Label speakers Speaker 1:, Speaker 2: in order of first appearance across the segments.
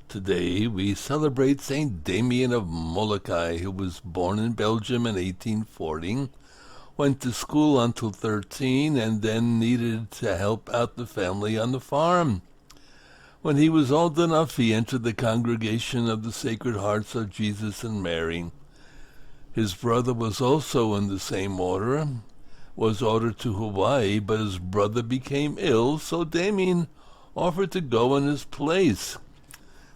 Speaker 1: Today we celebrate Saint Damien of Molokai, who was born in Belgium in 1840, went to school until 13, and then needed to help out the family on the farm. When he was old enough, he entered the congregation of the Sacred Hearts of Jesus and Mary. His brother was also in the same order, was ordered to Hawaii, but his brother became ill, so Damien offered to go in his place.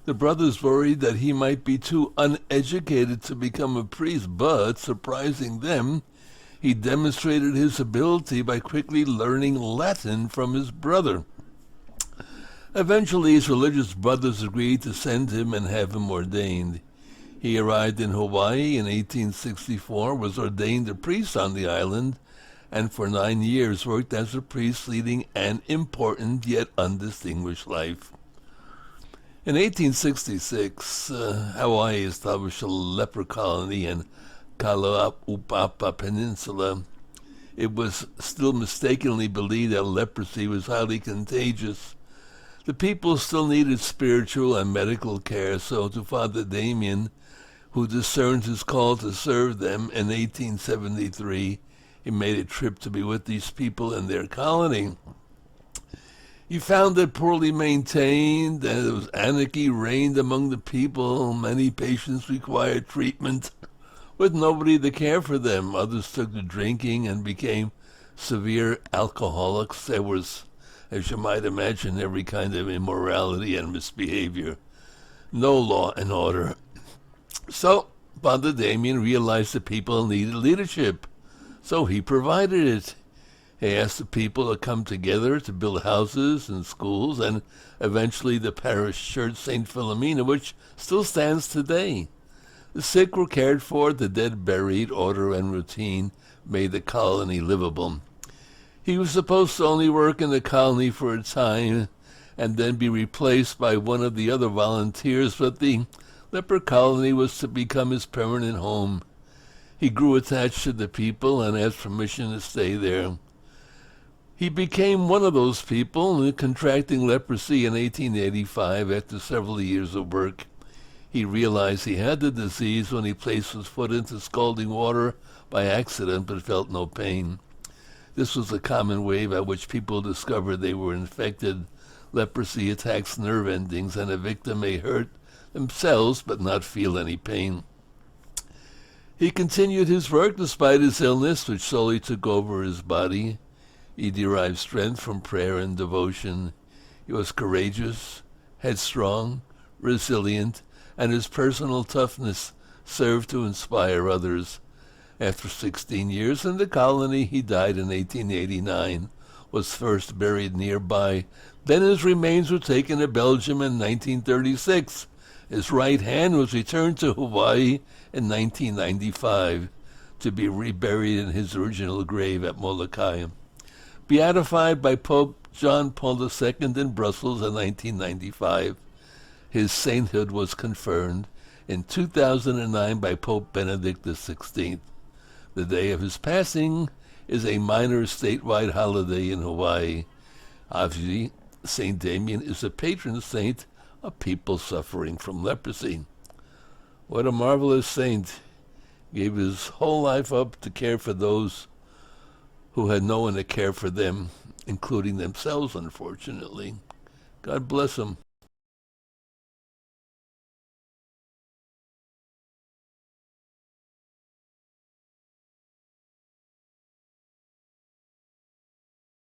Speaker 1: The brothers worried that he might be too uneducated to become a priest, but, surprising them, he demonstrated his ability by quickly learning Latin from his brother. Eventually, his religious brothers agreed to send him and have him ordained. He arrived in Hawaii in 1864, was ordained a priest on the island, and for 9 years worked as a priest, leading an important yet undistinguished life. In 1866, Hawaii established a leper colony in Kalaupapa Peninsula. It was still mistakenly believed that leprosy was highly contagious. The people still needed spiritual and medical care, so to Father Damien, who discerned his call to serve them in 1873, he made a trip to be with these people in their colony. He found it poorly maintained, and there was anarchy reigned among the people. Many patients required treatment with nobody to care for them. Others took to drinking and became severe alcoholics. There was, as you might imagine, every kind of immorality and misbehavior. No law and order. So Father Damien realized the people needed leadership, so he provided it. He asked the people to come together to build houses and schools, and eventually the parish church, St. Philomena, which still stands today. The sick were cared for, the dead buried. Order and routine made the colony livable. He was supposed to only work in the colony for a time and then be replaced by one of the other volunteers, but the leper colony was to become his permanent home. He grew attached to the people and asked permission to stay there. He became one of those people, contracting leprosy in 1885 after several years of work. He realized he had the disease when he placed his foot into scalding water by accident but felt no pain. This was a common way by which people discovered they were infected. Leprosy attacks nerve endings, and a victim may hurt themselves but not feel any pain. He continued his work despite his illness, which slowly took over his body. He derived strength from prayer and devotion. He was courageous, headstrong, resilient, and his personal toughness served to inspire others. After 16 years in the colony, he died in 1889, was first buried nearby. Then his remains were taken to Belgium in 1936. His right hand was returned to Hawaii in 1995 to be reburied in his original grave at Molokai. Beatified by Pope John Paul II in Brussels in 1995, his sainthood was confirmed in 2009 by Pope Benedict XVI. The day of his passing is a minor statewide holiday in Hawaii. Obviously, Saint Damien is a patron saint of people suffering from leprosy. What a marvelous saint. Gave his whole life up to care for those who had no one to care for them, including themselves, unfortunately. God bless him.